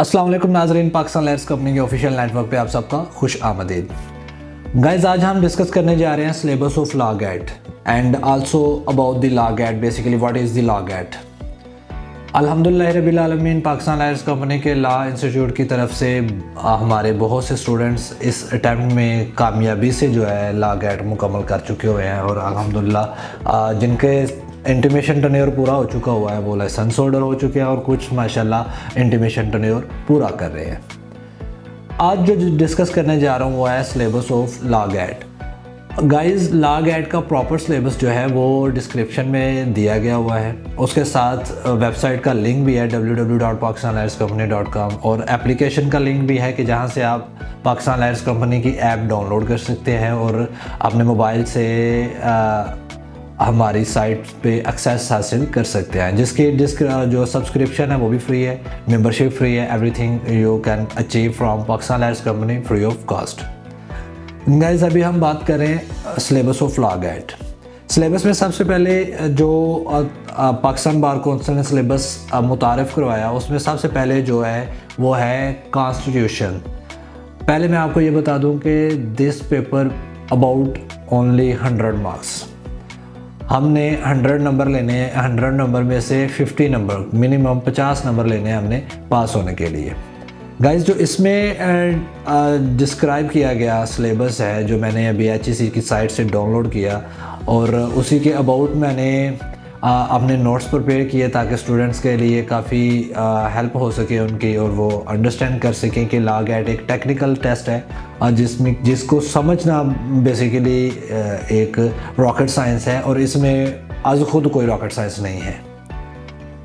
अस्सलाम वालेकुम नाज़रीन, पाकिस्तान लैर्स कंपनी के ऑफिशियल नेटवर्क पे आप सबका खुश आमदीद। गाइस, आज हम डिस्कस करने जा रहे हैं syllabus of law GAT and also about the law GAT, basically what is the law GAT. अल्हम्दुलिल्लाह रब्बिल आलमीन, पाकिस्तान लैर्स कंपनी के लॉ इंस्टीट्यूट की तरफ से हमारे बहुत से स्टूडेंट्स इस अटैम्प्ट में कामयाबी से जो है लॉ गेट मुकम्मल कर चुके हुए हैं और अल्हम्दुलिल्लाह जिनके इंटीमेशन टर्न्योर पूरा हो चुका हुआ है वो लाइसेंस होल्डर हो चुके हैं और कुछ माशाल्लाह इंटीमेशन टर्न्योर पूरा कर रहे हैं। आज जो डिस्कस करने जा रहा हूँ वो है syllabus of law GAT. Guys, law GAT का प्रॉपर सिलेबस जो है वो डिस्क्रिप्शन में दिया गया हुआ है। उसके साथ वेबसाइट का लिंक भी है www.pakistanlairscompany.com और एप्लीकेशन का लिंक भी है कि जहाँ से आप पाकिस्तान लैर्स कंपनी की ऐप डाउनलोड कर सकते हैं और अपने मोबाइल से हमारी साइट पे एक्सेस हासिल कर सकते हैं, जिसकी जो सब्सक्रिप्शन है वो भी फ्री है, मेंबरशिप फ्री है, everything you can achieve from Pakistan lawyers company free of cost. Guys, अभी हम बात करें syllabus of law GAT. Syllabus में सबसे पहले जो पाकिस्तान बार कौंसिल ने सिलेबस मुतारिफ़ करवाया उसमें सबसे पहले जो है वो है कॉन्स्टिट्यूशन। पहले मैं आपको ये बता दूं कि this paper about only 100 marks. हमने 100 नंबर लेने हैं, 100 नंबर में से 50 नंबर मिनिमम 50 नंबर लेने हैं हमने पास होने के लिए। गाइस, जो इसमें डिस्क्राइब किया गया सिलेबस है जो मैंने अभी HEC की साइट से डाउनलोड किया और उसी के अबाउट मैंने अपने नोट्स प्रिपेयर किए ताकि स्टूडेंट्स के लिए काफ़ी हेल्प हो सके उनकी और वो अंडरस्टैंड कर सकें कि लॉ गेट एक टेक्निकल टेस्ट है जिसको समझना बेसिकली एक रॉकेट साइंस है और इसमें आज खुद कोई रॉकेट साइंस नहीं है।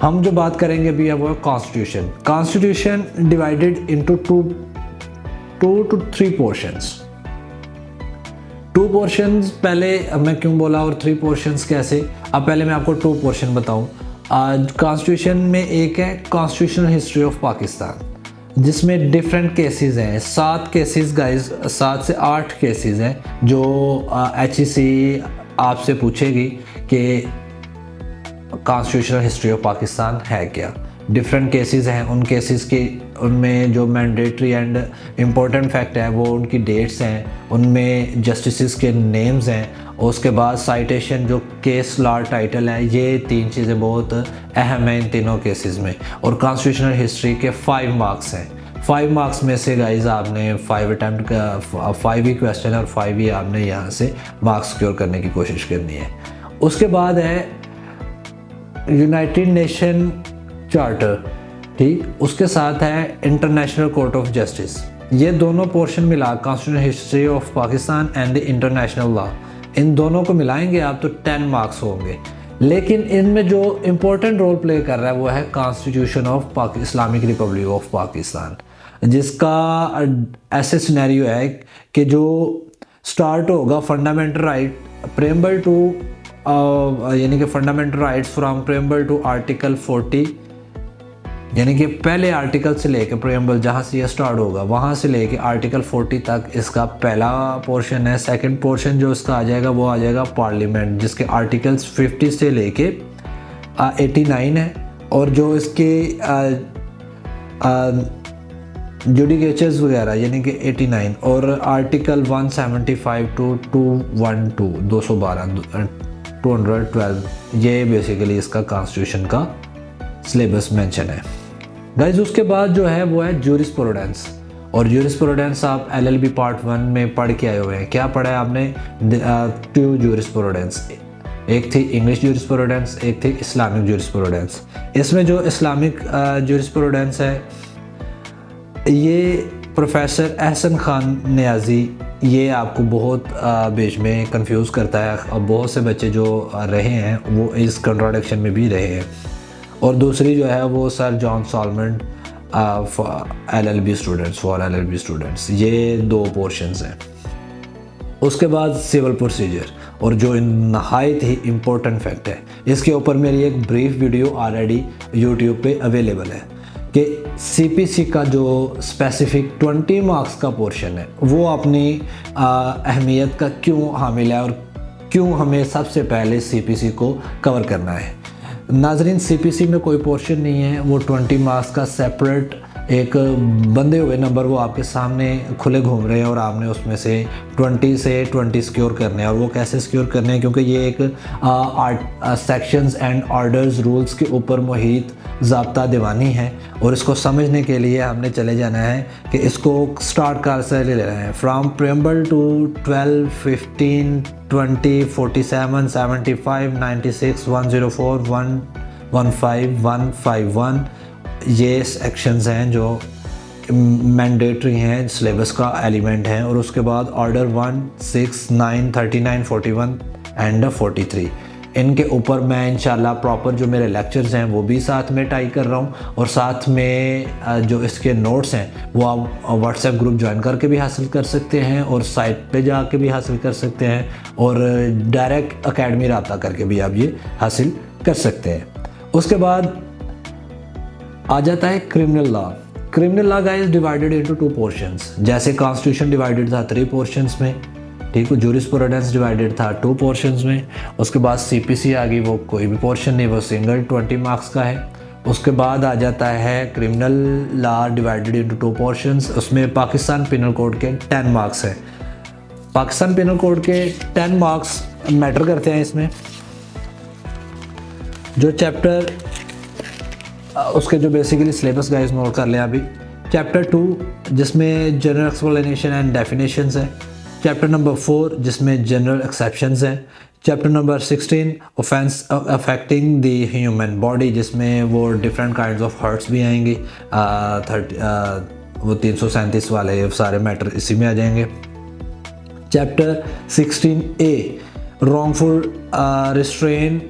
हम जो बात करेंगे भी है वो है constitution. Constitution divided into two two 3 portions. 2 portions पहले मैं क्यों बोला और 3 पोर्शंस कैसे, अब पहले मैं आपको 2 पोर्शन बताऊं। कॉन्स्टिट्यूशन में एक है कॉन्स्टिट्यूशनल हिस्ट्री ऑफ पाकिस्तान जिसमें डिफरेंट केसेस हैं, 7 केसेस गाइस, 7 से 8 केसेस हैं जो HEC आपसे पूछेगी कि कॉन्स्टिट्यूशनल हिस्ट्री ऑफ पाकिस्तान है क्या। डिफरेंट केसेस हैं, उन केसेस की उनमें जो मैंडेटरी एंड इम्पोर्टेंट फैक्ट है वो उनकी डेट्स हैं, उनमें जस्टिसेस के नेम्स हैं, और उसके बाद साइटेशन जो केस लॉ टाइटल है, ये 3 चीज़ें बहुत अहम हैं इन तीनों केसेस में। और कॉन्स्टिट्यूशनल हिस्ट्री के 5 मार्क्स हैं। 5 मार्क्स में से गाइज आपने 5 अटैम्प्ट का 5 ही क्वेश्चन और 5 ही आपने यहाँ से मार्क्स सिक्योर करने की कोशिश करनी है। उसके बाद है यूनाइटेड नेशन चार्टर, ठीक, उसके साथ है इंटरनेशनल कोर्ट ऑफ जस्टिस। ये दोनों पोर्शन मिला constitutional history of Pakistan and the international law, इन दोनों को मिलाएंगे आप तो 10 मार्क्स होंगे। लेकिन इनमें जो इम्पोर्टेंट रोल प्ले कर रहा है वो है constitution of Islamic Republic of Pakistan, जिसका ऐसे सिनेरियो है कि जो स्टार्ट होगा फंडामेंटल राइट प्रेम्बल टू यानी कि fundamental rights from preamble to article 40, यानी कि पहले आर्टिकल से लेकर प्रेम्बल जहाँ से ये स्टार्ट होगा वहाँ से लेकर आर्टिकल 40 तक इसका पहला पोर्शन है। सेकंड पोर्शन जो इसका आ जाएगा वो आ जाएगा पार्लियामेंट, जिसके आर्टिकल्स 50 से लेके 89 है, और जो इसके जुडिकेचर्स वगैरह यानी कि 89 और आर्टिकल 175 टू 212 212 ये बेसिकली इसका कॉन्स्टिट्यूशन का सिलेबस मेंशन है। गाइस, उसके बाद जो है वो है ज्यूरिस्प्रूडेंस, और ज्यूरिस्प्रूडेंस आप LLB पार्ट 1 में पढ़ के आए हुए हैं। क्या पढ़ा है आपने? 2 ज्यूरिस्प्रूडेंस, एक थी इंग्लिश ज्यूरिस्प्रूडेंस, एक थी इस्लामिक ज्यूरिस्प्रूडेंस। इसमें जो इस्लामिक ज्यूरिस्प्रूडेंस है ये प्रोफेसर एहसन खान नियाज़ी, ये आपको बहुत बीच में कंफ्यूज करता है और बहुत से बच्चे जो रहे हैं वो इस कंट्राडिक्शन में भी रहे हैं। और दूसरी जो है वो sir John Solomon LLB students, for LLB students. ये 2 पोर्शंस हैं। उसके बाद सिविल प्रोसीजर, और जो नहायत ही इम्पोर्टेंट फैक्ट है, इसके ऊपर मेरी एक ब्रीफ वीडियो ऑलरेडी यूट्यूब पे अवेलेबल है कि CPC का जो स्पेसिफिक 20 मार्क्स का पोर्शन है वो अपनी अहमियत का क्यों हामिल है और क्यों हमें सबसे पहले CPC को कवर करना है। नाजरीन, CPC में कोई पोर्शन नहीं है, वो 20 मार्क्स का सेपरेट एक बंधे हुए नंबर वो आपके सामने खुले घूम रहे हैं और आपने उसमें से 20 से 20 सिक्योर करने हैं। और वो कैसे सिक्योर करने हैं, क्योंकि ये एक सेक्शंस एंड ऑर्डर्स रूल्स के ऊपर मुहित ज़ाब्ता दीवानी है। और इसको समझने के लिए हमने चले जाना है कि इसको स्टार्ट कार से ले लेना है, फ्राम प्रेम्बल टू 12, 15, 20, 47, 75, 96, 104, 115, 151। ये सेक्शंस हैं जो मैंडेटरी हैं, सिलेबस का एलिमेंट हैं। और उसके बाद ऑर्डर 1, 6, 9, 39, 41 एंड 43। इनके ऊपर मैं इंशाल्लाह प्रॉपर जो मेरे लेक्चर्स हैं वो भी साथ में टाई कर रहा हूँ, और साथ में जो इसके नोट्स हैं वो आप व्हाट्सएप ग्रुप ज्वाइन करके भी हासिल कर सकते हैं, और साइट पे जाके भी हासिल कर सकते हैं, और डायरेक्ट एकेडमी रब्ता करके भी आप ये हासिल कर सकते हैं। उसके बाद आ जाता है criminal law. Criminal law guys divided into 2 portions. जैसे कॉन्स्टिट्यूशन डिवाइडेड था 3 पोर्शंस में, ठीक है, जूरिस्प्रूडेंस डिवाइडेड था 2 पोर्शंस में। उसके बाद सीपीसी आ गई, वो कोई भी पोर्शन नहीं, वो सिंगल 20 मार्क्स का है। उसके बाद आ जाता है criminal law divided into 2 portions, उसमें पाकिस्तान पिनल कोड के 10 मार्क्स हैं। पाकिस्तान पिनल कोड के 10 मार्क्स मैटर करते हैं इसमें। जो चैप्टर उसके जो बेसिकली सिलेबस गाइस नोट कर लें अभी। चैप्टर 2 जिसमें जनरल एक्सप्लेनेशन एंड डेफिनेशंस है। चैप्टर नंबर 4 जिसमें जनरल एक्सेप्शंस हैं। Chapter number 16 offence affecting the human body, जिसमें वो डिफरेंट काइंड्स ऑफ हर्ट्स भी आएंगे। 337 वाले सारे मैटर इसी में आ जाएंगे। Chapter 16A wrongful restrain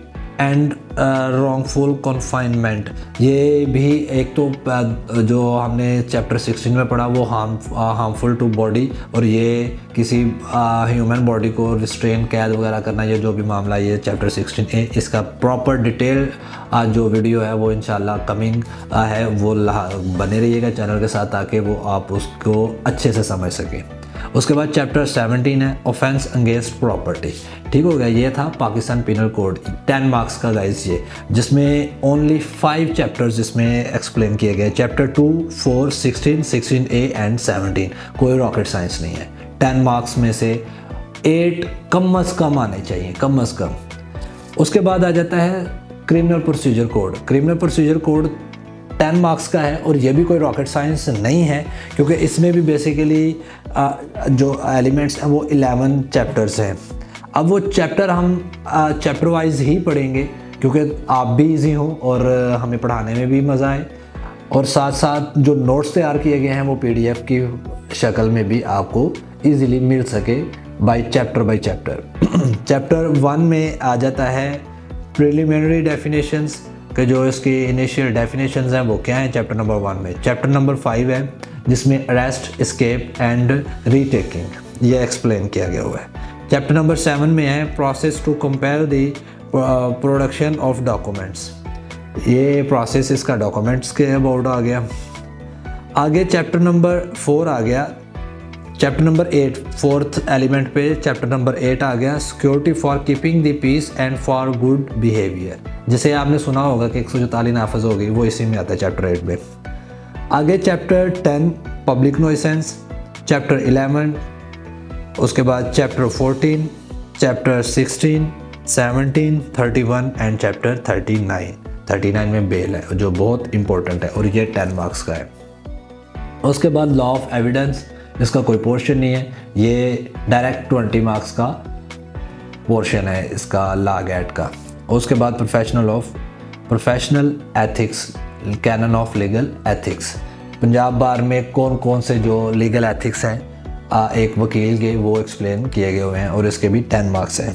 and wrongful confinement. ये भी एक तो जो हमने चैप्टर 16 में पढ़ा वो हार्मफुल टू बॉडी, और ये किसी ह्यूमन बॉडी को रिस्ट्रेन कैद वगैरह करना, ये जो भी मामला, ये चैप्टर 16A। इसका प्रॉपर डिटेल जो वीडियो है वो इंशाल्लाह कमिंग है, वो बने रहिएगा चैनल के साथ ताकि वो आप उसको अच्छे से समझ सकें। उसके बाद चैप्टर 17 है ऑफेंस अगेंस्ट प्रॉपर्टी। ठीक हो गया, ये था पाकिस्तान पिनल कोड 10 मार्क्स का गाइस ये, जिसमें ओनली 5 चैप्टर्स जिसमें एक्सप्लेन किए गए। Chapter 2, 4, 16, 16A and 17। कोई रॉकेट साइंस नहीं है। 10 मार्क्स में से 8 कम अज़ कम आने चाहिए, कम अज़ कम। उसके बाद आ जाता है criminal procedure code. Criminal procedure code 10 marks का है, और ये भी कोई रॉकेट साइंस नहीं है, क्योंकि इसमें भी बेसिकली जो एलिमेंट्स हैं वो 11 चैप्टर्स हैं। अब वो चैप्टर हम चैप्टर वाइज ही पढ़ेंगे, क्योंकि आप भी इजी हो और हमें पढ़ाने में भी मज़ा आए, और साथ साथ जो नोट्स तैयार किए गए हैं वो PDF की शक्ल में भी आपको ईज़िली मिल सके बाय चैप्टर। चैप्टर 1 में आ जाता है प्रिलिमिनरी डेफिनेशंस कि जो इसकी इनिशियल डेफिनेशंस हैं वो क्या हैं चैप्टर नंबर 1 में। चैप्टर नंबर 5 है जिसमें अरेस्ट, एस्केप एंड रीटेकिंग ये एक्सप्लेन किया गया हुआ है। चैप्टर नंबर 7 में है process to compare the production of documents. ये प्रोसेस इसका डॉक्यूमेंट्स के अबाउट आ गया। आगे चैप्टर नंबर 4 आ गया। चैप्टर नंबर 8 फोर्थ एलिमेंट पे चैप्टर नंबर 8 आ गया, security for keeping the peace and for good behaviour. जिसे आपने सुना होगा कि 144 नाफज हो गई, वो इसी में आता है चैप्टर 8 में। आगे चैप्टर 10 पब्लिक नॉइसेंस, चैप्टर 11, उसके बाद चैप्टर 14, चैप्टर 16, 17, 31 एंड चैप्टर 39 में बेल है जो बहुत इंपॉर्टेंट है और ये 10 मार्क्स का है। उसके बाद लॉ ऑफ एविडेंस, इसका कोई पोर्शन नहीं है, ये डायरेक्ट 20 मार्क्स का पोर्शन है इसका लॉ गेट का। उसके बाद professional ethics, canon of legal ethics. Punjab bar में कौन कौन से जो लीगल एथिक्स हैं एक वकील के वो एक्सप्लेन किए गए हुए हैं और इसके भी 10 मार्क्स हैं।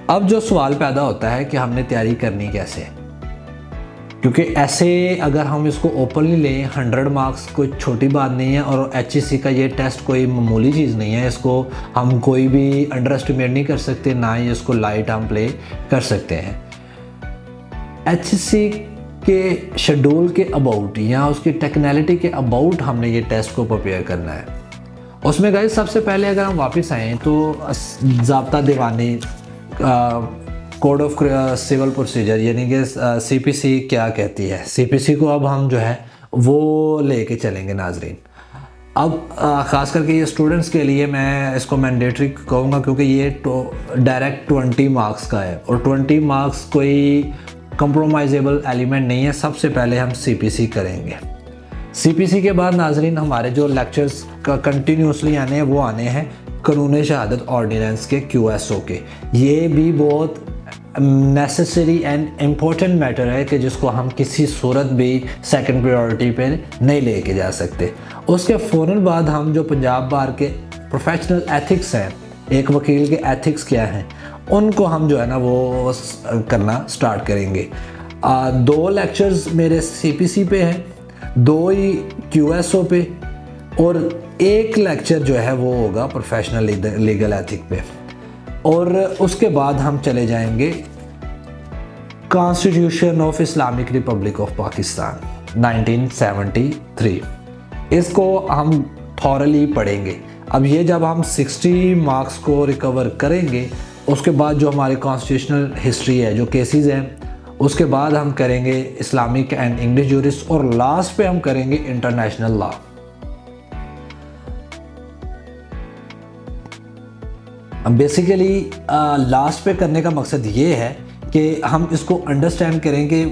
अब जो सवाल पैदा होता है कि हमने तैयारी करनी कैसे है, क्योंकि ऐसे अगर हम इसको ओपनली लें 100 मार्क्स कोई छोटी बात नहीं है और HEC का ये टेस्ट कोई मामूली चीज़ नहीं है। इसको हम कोई भी अंडर एस्टिमेट नहीं कर सकते, ना ही इसको लाइट हम प्ले कर सकते हैं। HEC के शेड्यूल के अबाउट या उसकी टेक्निकलिटी के अबाउट हमने ये टेस्ट को प्रिपेयर करना है। उसमें गाइस सबसे पहले अगर हम वापस आएँ तो ज़ाब्ता दीवानी, कोड ऑफ सिविल प्रोसीजर यानी कि CPC क्या कहती है। CPC को अब हम जो है वो लेके चलेंगे नाजरीन। अब ख़ास करके ये स्टूडेंट्स के लिए मैं इसको मैंडेटरी कहूँगा, क्योंकि ये डायरेक्ट 20 मार्क्स का है और 20 मार्क्स कोई कंप्रोमाइजेबल एलिमेंट नहीं है। सबसे पहले हम CPC करेंगे। CPC के बाद नाजरीन हमारे जो लेक्चर्स का कंटिन्यूसली आने हैं वो आने हैं कानून शहादत ऑर्डिनेंस के QSO के। ये भी बहुत नेसेसरी एंड इम्पोर्टेंट मैटर है कि जिसको हम किसी सूरत भी सेकंड प्रायोरिटी पे नहीं लेके जा सकते। उसके फ़ौरन बाद हम जो पंजाब बार के प्रोफेशनल एथिक्स हैं, एक वकील के एथिक्स क्या हैं, उनको हम जो है ना वो करना स्टार्ट करेंगे। 2 लेक्चर्स मेरे CPC पे हैं, 2 ही QSO पे, और 1 लेक्चर जो है वो होगा प्रोफेशनल लीगल एथिक पे। और उसके बाद हम चले जाएंगे constitution of Islamic Republic of Pakistan 1973। इसको हम थॉरली पढ़ेंगे। अब ये जब हम 60 मार्क्स को रिकवर करेंगे, उसके बाद जो हमारी कॉन्स्टिट्यूशनल हिस्ट्री है, जो केसेस हैं, उसके बाद हम करेंगे इस्लामिक एंड इंग्लिश जूरिस, और लास्ट पे हम करेंगे इंटरनेशनल लॉ। बेसिकली लास्ट पे करने का मकसद ये है कि हम इसको अंडरस्टैंड करें कि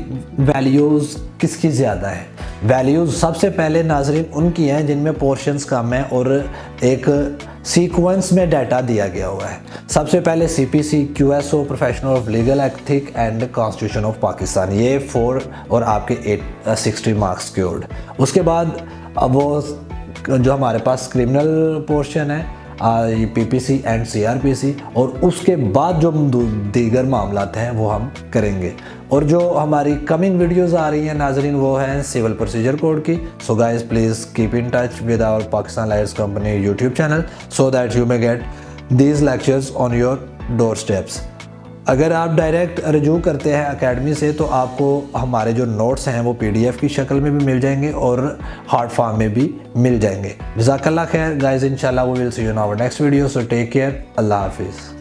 वैल्यूज़ किसकी ज़्यादा है। वैल्यूज़ सबसे पहले नाजरीन उनकी हैं जिनमें पोर्शंस कम है और एक सीक्वेंस में डाटा दिया गया हुआ है। सबसे पहले CPC, QSO, professional of legal ethic and constitution of Pakistan, ये 4 और आपके 60 मार्क्स क्योर्ड। उसके बाद वो जो हमारे पास क्रिमिनल पोर्शन है, PPC एंड CRPC, और उसके बाद जो दीगर मामलात हैं वो हम करेंगे। और जो हमारी कमिंग वीडियोस आ रही हैं नाजरीन वो हैं सिविल प्रोसीजर कोड की। So guys please keep in touch with our Pakistan lawyers company YouTube channel so that you may get these lectures on your doorsteps. अगर आप डायरेक्ट रजू करते हैं एकेडमी से तो आपको हमारे जो नोट्स हैं वो PDF की शक्ल में भी मिल जाएंगे और हार्ड फॉर्म में भी मिल जाएंगे। जज़ाकल्लाह खैर गाइस, इंशाल्लाह we will see you in our next video. So take care, अल्लाह हाफिज़।